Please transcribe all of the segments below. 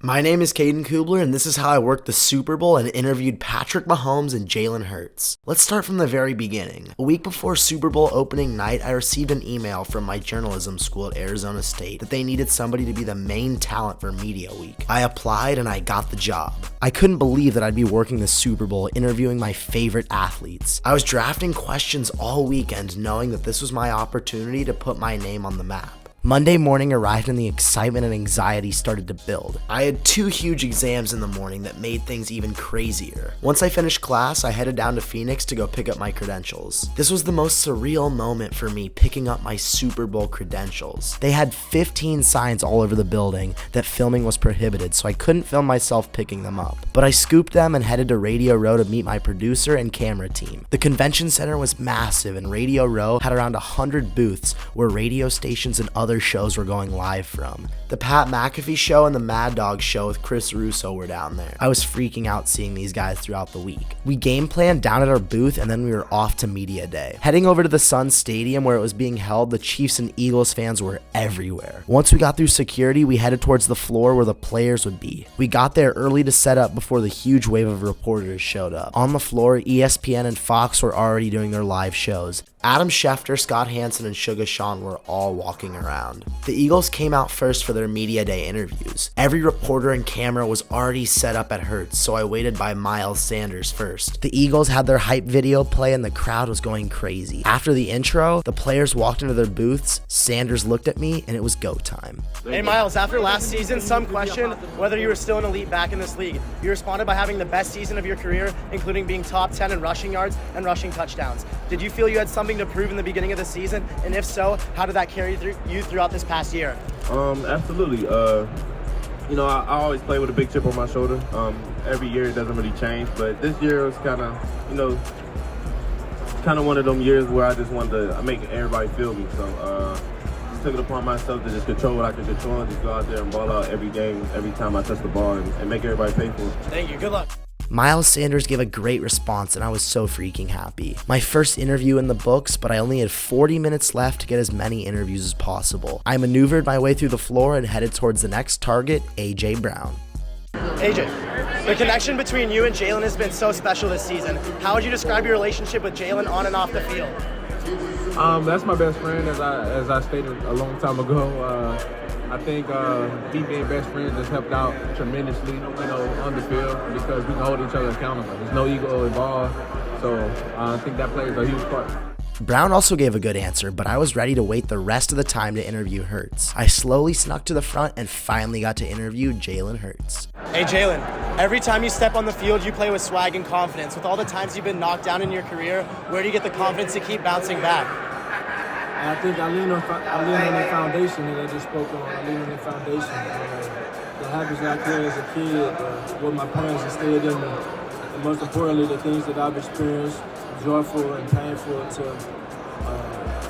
My name is Caden Kubler, and this is how I worked the Super Bowl and interviewed Patrick Mahomes and Jalen Hurts. Let's start from the very beginning. A week before Super Bowl opening night, I received an email from my journalism school at Arizona State that they needed somebody to be the main talent for Media Week. I applied and I got the job. I couldn't believe that I'd be working the Super Bowl interviewing my favorite athletes. I was drafting questions all weekend knowing that this was my opportunity to put my name on the map. Monday morning arrived and the excitement and anxiety started to build. I had 2 huge exams in the morning that made things even crazier. Once I finished class, I headed down to Phoenix to go pick up my credentials. This was the most surreal moment for me, picking up my Super Bowl credentials. They had 15 signs all over the building that filming was prohibited, so I couldn't film myself picking them up. But I scooped them and headed to Radio Row to meet my producer and camera team. The convention center was massive, and Radio Row had around 100 booths where radio stations and other shows were going live from. The Pat McAfee show and the Mad Dog show with Chris Russo were down there. I was freaking out seeing these guys throughout the week. We game planned down at our booth and then we were off to media day. Heading over to the Sun Stadium where it was being held, the Chiefs and Eagles fans were everywhere. Once we got through security, we headed towards the floor where the players would be. We got there early to set up before the huge wave of reporters showed up. On the floor, ESPN and Fox were already doing their live shows. Adam Schefter, Scott Hansen, and Sugar Sean were all walking around. The Eagles came out first for their media day interviews. Every reporter and camera was already set up at Hertz, so I waited by Miles Sanders first. The Eagles had their hype video play and the crowd was going crazy. After the intro, the players walked into their booths, Sanders looked at me, and it was go time. Hey Miles, after last season, some questioned whether you were still an elite back in this league. You responded by having the best season of your career, including being top 10 in rushing yards and rushing touchdowns. Did you feel you had something to prove in the beginning of the season? And if so, how did that carry you throughout this past year? Absolutely. I always play with a big chip on my shoulder. Every year it doesn't really change, but this year was kind of one of them years where I just wanted to make everybody feel me. So just took it upon myself to just control what I could control and just go out there and ball out every game, every time I touch the ball and make everybody pay for it. Thank you. Good luck. Miles Sanders gave a great response and I was so freaking happy. My first interview in the books, but I only had 40 minutes left to get as many interviews as possible. I maneuvered my way through the floor and headed towards the next target, AJ Brown. AJ, the connection between you and Jalen has been so special this season. How would you describe your relationship with Jalen on and off the field? That's my best friend, as I stated a long time ago. I think me being best friends has helped out tremendously, on the field because we can hold each other accountable. There's no ego involved, so I think that plays a huge part. Brown also gave a good answer, but I was ready to wait the rest of the time to interview Hurts. I slowly snuck to the front and finally got to interview Jalen Hurts. Hey Jalen, every time you step on the field, you play with swag and confidence. With all the times you've been knocked down in your career, where do you get the confidence to keep bouncing back? I think I lean on the foundation that I just spoke on. I lean on the foundation. The habits I created as a kid, what my parents instilled in me, and most importantly, the things that I've experienced, joyful and painful, to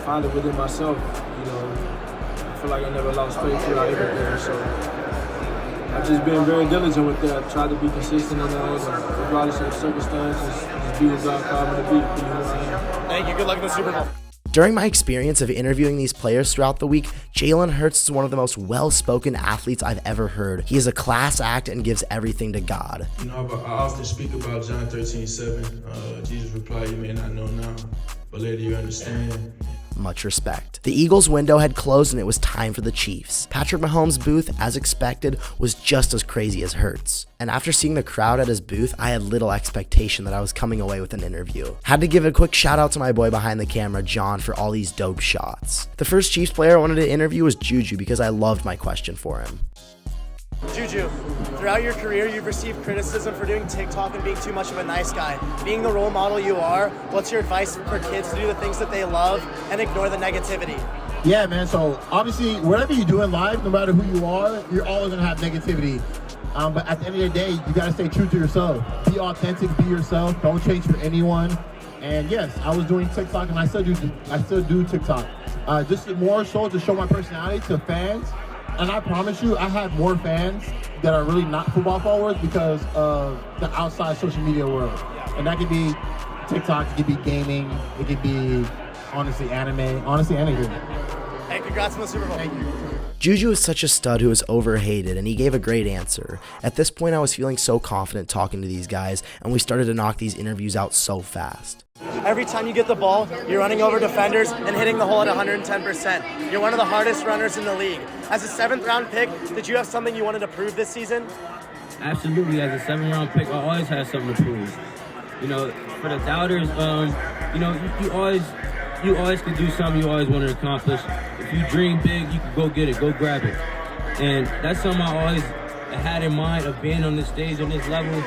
find it within myself. I feel like I never lost faith throughout everything. So I've just been very diligent with that. I tried to be consistent in those, regardless of the circumstances, just be what God called me to be who I am. Thank you. Good luck in the Super Bowl. During my experience of interviewing these players throughout the week, Jalen Hurts is one of the most well-spoken athletes I've ever heard. He is a class act and gives everything to God. I often speak about John 13:7. Jesus replied, "You may not know now, but later you understand." Much respect. The Eagles' window had closed and it was time for the Chiefs. Patrick Mahomes' booth, as expected, was just as crazy as Hurts. And after seeing the crowd at his booth, I had little expectation that I was coming away with an interview. Had to give a quick shout out to my boy behind the camera, John, for all these dope shots. The first Chiefs player I wanted to interview was Juju because I loved my question for him. Juju, throughout your career, you've received criticism for doing TikTok and being too much of a nice guy. Being the role model you are, what's your advice for kids to do the things that they love and ignore the negativity? Yeah, man, so obviously, whatever you do in life, no matter who you are, you're always going to have negativity. But at the end of the day, you got to stay true to yourself. Be authentic, be yourself, don't change for anyone. And yes, I was doing TikTok and I still do TikTok. Just more so to show my personality to fans. And I promise you, I have more fans that are really not football followers because of the outside social media world. And that could be TikTok, it could be gaming, it could be, honestly, anime, anything. Hey, congrats on the Super Bowl. Thank you. Juju is such a stud who is overhated, and he gave a great answer. At this point, I was feeling so confident talking to these guys, and we started to knock these interviews out so fast. Every time you get the ball, you're running over defenders and hitting the hole at 110%. You're one of the hardest runners in the league. As a 7th-round pick, did you have something you wanted to prove this season? Absolutely. As a 7th-round pick, I always had something to prove. You know, for the doubters, you know, you always could do something you always want to accomplish. If you dream big, you can go get it, go grab it. And that's something I always had in mind of being on this stage, on this level.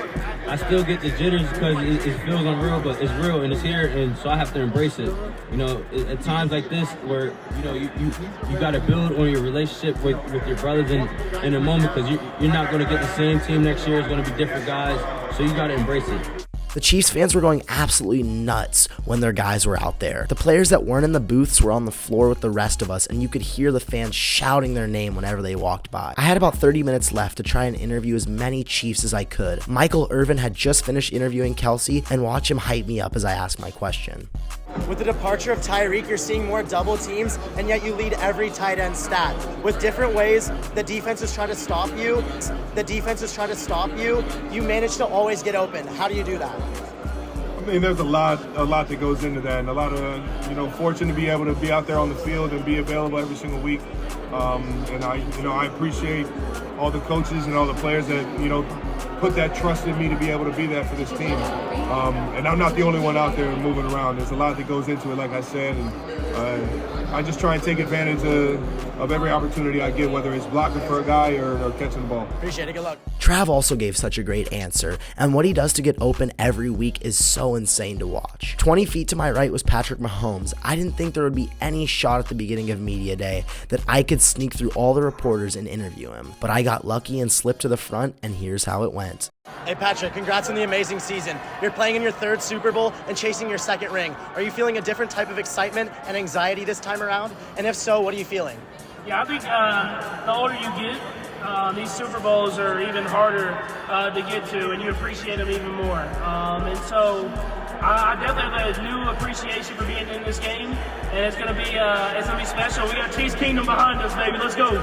I still get the jitters because it feels unreal, but it's real and it's here, and so I have to embrace it. You know, at times like this where, you know, you got to build on your relationship with your brothers in a moment, because you're not going to get the same team next year. It's going to be different guys, so you got to embrace it. The Chiefs fans were going absolutely nuts when their guys were out there. The players that weren't in the booths were on the floor with the rest of us, and you could hear the fans shouting their name whenever they walked by. I had about 30 minutes left to try and interview as many Chiefs as I could. Michael Irvin had just finished interviewing Kelsey, and watch him hype me up as I asked my question. With the departure of Tyreek, you're seeing more double teams, and yet you lead every tight end stat. With different ways the defenses try to stop you, you manage to always get open. How do you do that? I mean, there's a lot that goes into that, and a lot of, you know, fortune to be able to be out there on the field and be available every single week. And I appreciate all the coaches and all the players that, you know, put that trust in me to be able to be there for this team. And I'm not the only one out there moving around. There's a lot that goes into it, like I said, and I just try and take advantage of every opportunity I get, whether it's blocking for a guy or catching the ball. Appreciate it. Good luck. Trav also gave such a great answer, and what he does to get open every week is so insane to watch. 20 feet to my right was Patrick Mahomes. I didn't think there would be any shot at the beginning of media day that I could sneak through all the reporters and interview him, but I got lucky and slipped to the front, and here's how it went. Hey Patrick, congrats on the amazing season. You're playing in your 3rd Super Bowl and chasing your 2nd ring. Are you feeling a different type of excitement and anxiety this time around? And if so, what are you feeling? Yeah, I think the older you get, these Super Bowls are even harder to get to, and you appreciate them even more. And so I definitely have a new appreciation for being in this game, and it's gonna be special. We got Chiefs Kingdom behind us, baby. Let's go.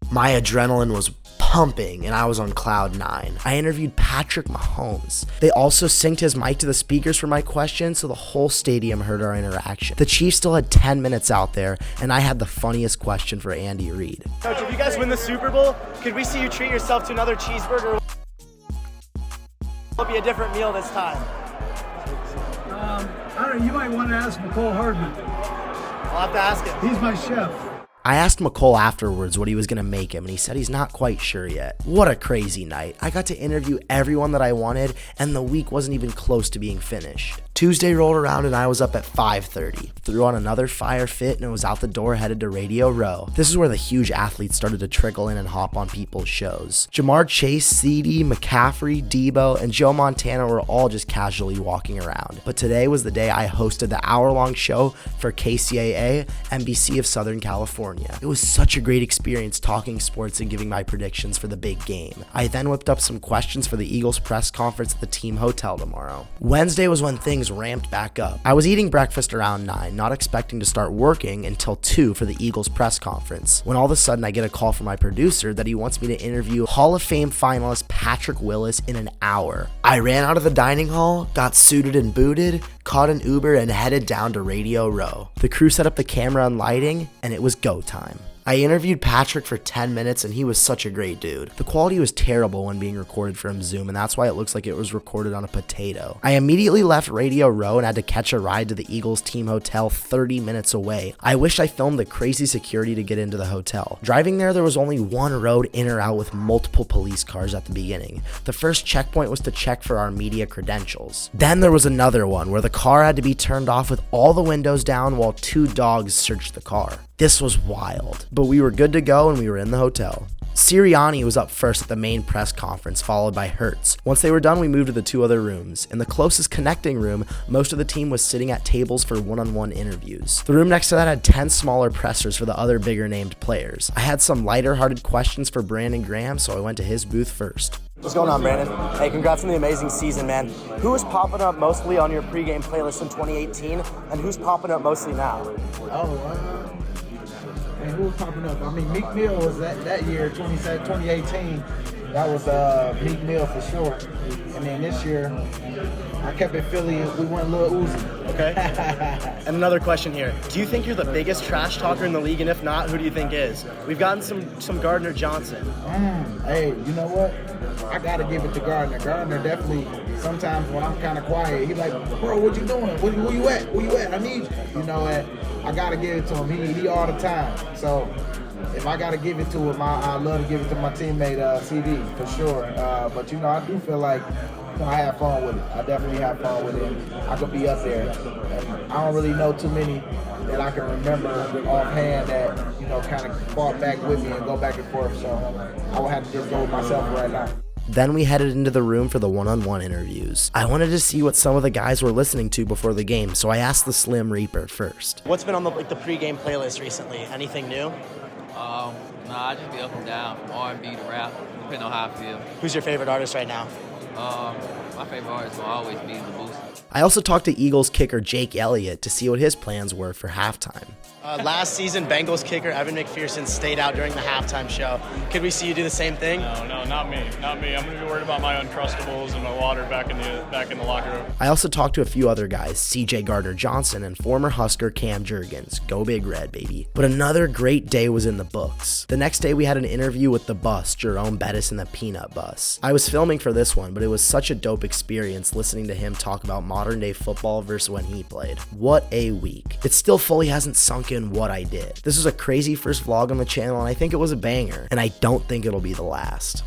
My adrenaline was pumping, and I was on cloud 9. I interviewed Patrick Mahomes. They also synced his mic to the speakers for my question, so the whole stadium heard our interaction. The Chiefs still had 10 minutes out there, and I had the funniest question for Andy Reid. Coach, if you guys win the Super Bowl, could we see you treat yourself to another cheeseburger? It'll be a different meal this time. I don't know, you might want to ask McCole Hardman. I'll have to ask him. He's my chef. I asked McCole afterwards what he was going to make him, and he said he's not quite sure yet. What a crazy night. I got to interview everyone that I wanted, and the week wasn't even close to being finished. Tuesday rolled around and I was up at 5:30. Threw on another fire fit and was out the door headed to Radio Row. This is where the huge athletes started to trickle in and hop on people's shows. Jamar Chase, CD, McCaffrey, Debo, and Joe Montana were all just casually walking around. But today was the day I hosted the hour-long show for KCAA, NBC of Southern California. It was such a great experience talking sports and giving my predictions for the big game. I then whipped up some questions for the Eagles press conference at the team hotel tomorrow. Wednesday was when things ramped back up. I was eating breakfast around 9, not expecting to start working until 2 for the Eagles press conference, when all of a sudden I get a call from my producer that he wants me to interview Hall of Fame finalist Patrick Willis in an hour. I ran out of the dining hall, got suited and booted, caught an Uber, and headed down to Radio Row. The crew set up the camera and lighting, and it was go time. I interviewed Patrick for 10 minutes and he was such a great dude. The quality was terrible when being recorded from Zoom, and that's why it looks like it was recorded on a potato. I immediately left Radio Row and had to catch a ride to the Eagles team hotel 30 minutes away. I wish I filmed the crazy security to get into the hotel. Driving there was only one road in or out with multiple police cars at the beginning. The first checkpoint was to check for our media credentials. Then there was another one where the car had to be turned off with all the windows down while 2 dogs searched the car. This was wild, but we were good to go and we were in the hotel. Sirianni was up first at the main press conference, followed by Hurts. Once they were done, we moved to the 2 other rooms. In the closest connecting room, most of the team was sitting at tables for one-on-one interviews. The room next to that had 10 smaller pressers for the other bigger named players. I had some lighter-hearted questions for Brandon Graham, so I went to his booth first. What's going on, Brandon? Hey, congrats on the amazing season, man. Who is popping up mostly on your pregame playlist in 2018, and who's popping up mostly now? And who was popping up? I mean, Meek Mill was that year, 2018. That was Meek Mill for sure. And then this year, I kept it Philly. We went Lil Uzi. Okay. And another question here. Do you think you're the biggest trash talker in the league? And if not, who do you think is? We've gotten some Gardner Johnson. Hey, you know what? I got to give it to Gardner. Gardner definitely, sometimes when I'm kind of quiet, he's like, bro, what you doing? Where you at? Where you at? I need you. You know, and I got to give it to him. He all the time. So if I got to give it to him, I love to give it to my teammate, CD, for sure. But, you know, I do feel like I have fun with it. I definitely have fun with it. I could be up there. And I don't really know too many that I can remember offhand that, you know, kind of fought back with me and go back and forth. So I will have to just go with myself right now. Then we headed into the room for the one-on-one interviews. I wanted to see what some of the guys were listening to before the game, so I asked the Slim Reaper first. What's been on the pregame playlist recently? Anything new? Nah, I just be up and down from R&B to rap, depending on how I feel. Who's your favorite artist right now? My favorite artist will always be the Boost. I also talked to Eagles kicker Jake Elliott to see what his plans were for halftime. Last season, Bengals kicker Evan McPherson stayed out during the halftime show. Could we see you do the same thing? No, not me. I'm going to be worried about my Uncrustables and my water back in the locker room. I also talked to a few other guys, CJ Gardner-Johnson and former Husker Cam Jurgens. Go Big Red, baby. But another great day was in the books. The next day we had an interview with the Bus, Jerome Bettis and the Peanut Bus. I was filming for this one, but it was such a dope experience listening to him talk about modern day football versus when he played. What a week. It still fully hasn't sunk in what I did. This was a crazy first vlog on the channel and I think it was a banger, and I don't think it'll be the last.